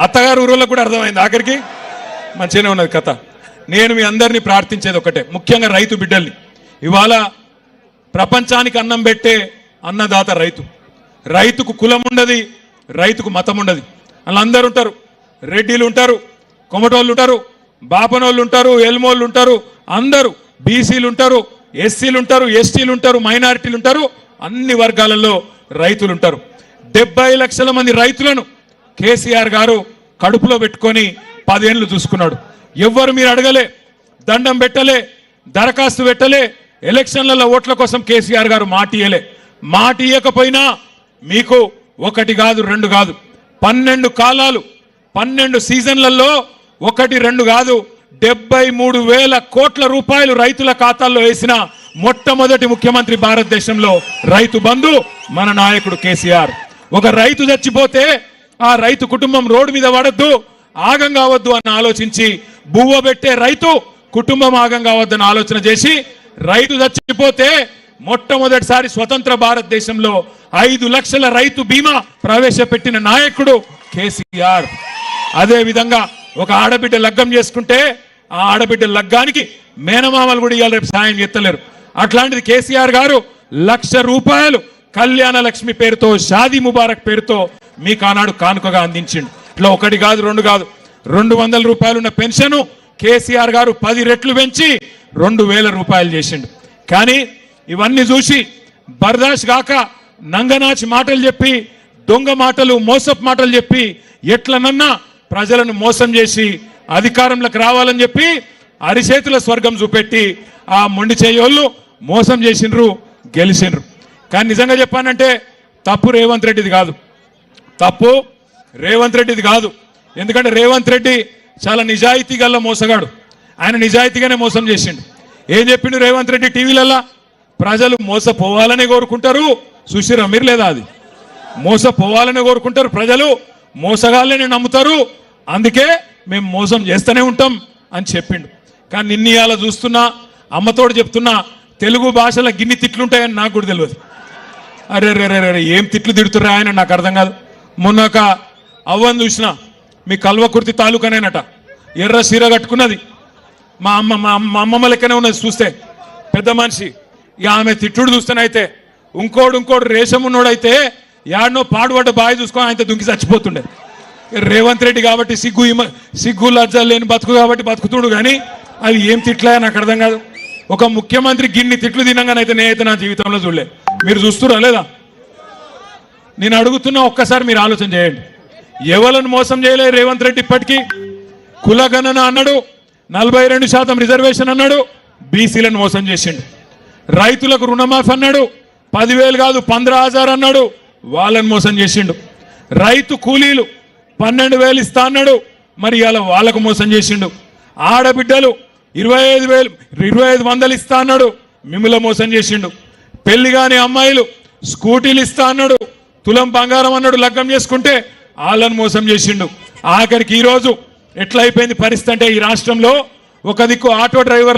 అత్తగారు ఊరోళ్ళకు కూడా అర్థమైంది ఆఖరికి. మంచిగానే ఉన్నది కథ. నేను మీ అందరినీ ప్రార్థించేది ఒకటే, ముఖ్యంగా రైతు బిడ్డల్ని. ఇవాళ ప్రపంచానికి అన్నం పెట్టే అన్నదాత రైతు. రైతుకు కులం ఉండదు, రైతుకు మతం ఉండదు. వాళ్ళందరూ ఉంటారు, రెడ్డిలు ఉంటారు, కొమటోళ్ళు ఉంటారు, బాపనోళ్ళు ఉంటారు, ఎల్మోళ్ళు ఉంటారు, అందరూ బీసీలు ఉంటారు, ఎస్సీలు ఉంటారు, ఎస్టీలు ఉంటారు, మైనారిటీలు ఉంటారు, అన్ని వర్గాలలో రైతులు ఉంటారు. 70 లక్షల మంది రైతులను కేసీఆర్ గారు కడుపులో పెట్టుకొని 10 ఏళ్ళు చూసుకున్నాడు. ఎవ్వరు మీరు అడగలే, దండం పెట్టలే, దరఖాస్తు పెట్టలే, ఎలక్షన్లలో ఓట్ల కోసం కేసీఆర్ గారు మాట ఇయ్యలే. మాట ఇయ్యకపోయినా మీకు 1 కాదు 2 కాదు 12 కాలాలు 12 సీజన్లలో 1 2 కాదు 73,000 కోట్ల రూపాయలు రైతుల ఖాతాల్లో వేసిన మొట్టమొదటి ముఖ్యమంత్రి భారతదేశంలో రైతు బంధు మన నాయకుడు కేసీఆర్. ఒక రైతు చచ్చిపోతే ఆ రైతు కుటుంబం రోడ్డు మీద పడద్దు, ఆగం కావద్దు అని ఆలోచించి బువ్వ పెట్టే రైతు కుటుంబం ఆగం కావద్దని ఆలోచన చేసి రైతు చచ్చిపోతే మొట్టమొదటిసారి స్వతంత్ర భారతదేశంలో 5 లక్షల రైతు బీమా ప్రవేశపెట్టిన నాయకుడు కేసీఆర్. అదే విధంగా ఒక ఆడబిడ్డ లగ్గం చేసుకుంటే ఆ ఆడబిడ్డ లగ్గానికి మేనమామలు కూడా ఇవాళ రేపు సాయం చేస్తలేరు. అట్లాంటిది కేసీఆర్ గారు 1,00,000 రూపాయలు కళ్యాణ లక్ష్మి పేరుతో, షాదీ ముబారక్ పేరుతో మీకు ఆనాడు కానుకగా అందించిండు. ఇట్లా 1 కాదు 2 కాదు 200 రూపాయలు ఉన్న పెన్షన్ కేసీఆర్ గారు 10 రెట్లు పెంచి 2,000 రూపాయలు చేసిండు. కానీ ఇవన్నీ చూసి బర్దాష్ గాక నంగనాచి మాటలు చెప్పి, దొంగ మాటలు, మోసపు మాటలు చెప్పి ఎట్లనన్నా ప్రజలను మోసం చేసి అధికారంలోకి రావాలని చెప్పి అరిచేతుల స్వర్గం చూపెట్టి ఆ మొండి చేయోళ్ళు మోసం చేసిండ్రు, గెలిచిండ్రు. కానీ నిజంగా చెప్పానంటే తప్పు రేవంత్ రెడ్డిది కాదు, తప్పు రేవంత్ రెడ్డిది కాదు. ఎందుకంటే రేవంత్ రెడ్డి చాలా నిజాయితీ గల్ల మోసగాడు. ఆయన నిజాయితీగానే మోసం చేసిండు. ఏం చెప్పిండు రేవంత్ రెడ్డి టీవీలలో? ప్రజలు మోసపోవాలనే కోరుకుంటారు. చూసిరా మీరు లేదా? అది మోసపోవాలనే కోరుకుంటారు ప్రజలు, మోసగాళ్ళని నమ్ముతారు, అందుకే మేము మోసం చేస్తూనే ఉంటాం అని చెప్పిండు. కానీ నిన్న ఇవాళ చూస్తున్నా, అమ్మతోడు చెప్తున్నా, తెలుగు భాషలో గిన్ని తిట్లుంటాయని నాకు కూడా తెలియదు. అరే రే రే రే ఏం తిట్లు తిడుతుర్రా ఆయన, నాకు అర్థం కాదు. మొన్న ఒక అవ్వని చూసిన, మీ కల్వకుర్తి తాలూకానేనట, ఎర్ర సీర కట్టుకున్నది, మా అమ్మమ్మ లెక్కనే ఉన్నది చూస్తే, పెద్ద మనిషి. ఇక ఆమె తిట్టుడు చూస్తేనైతే ఇంకోడు రేషం ఉన్నోడైతే యాడనో పాడుపడ్డ బావి చూసుకొని ఆయన దుంకి చచ్చిపోతుండే. రేవంత్ రెడ్డి కాబట్టి సిగ్గు లజ్జ లేని బతుకు కాబట్టి బతుకుతుడు, కానీ అవి ఏం తిట్లా నాకు అర్థం కాదు. ఒక ముఖ్యమంత్రి గిన్ని తిట్లు తినంగానైతే నేనైతే నా జీవితంలో చూడలే. మీరు చూస్తురా లేదా? నేను అడుగుతున్నా, ఒక్కసారి మీరు ఆలోచన చేయండి. ఎవరిని మోసం చేయలే రేవంత్ రెడ్డి ఇప్పటికీ? కులగణన అన్నాడు, 42% రిజర్వేషన్ అన్నాడు, బీసీలను మోసం చేసిండు. రైతులకు రుణమాఫీ అన్నాడు, 10,000 కాదు 15,000 అన్నాడు, వాళ్ళని మోసం చేసిండు. రైతు కూలీలు 12,000 ఇస్తా అన్నాడు, మరి ఇవాళ వాళ్ళకు మోసం చేసిండు. ఆడబిడ్డలు 25,100 ఇస్తా అన్నాడు, మిమ్మల్ని మోసం చేసిండు. పెళ్లి కాని అమ్మాయిలు స్కూటీలు ఇస్తా అన్నాడు, తులం బంగారం అన్నాడు, లగ్గం చేసుకుంటే వాళ్ళని మోసం చేసిండు. ఆఖరికి ఈరోజు ఎట్లయిపోయింది పరిస్థితి అంటే, ఈ రాష్ట్రంలో ఒక దిక్కు ఆటో డ్రైవర్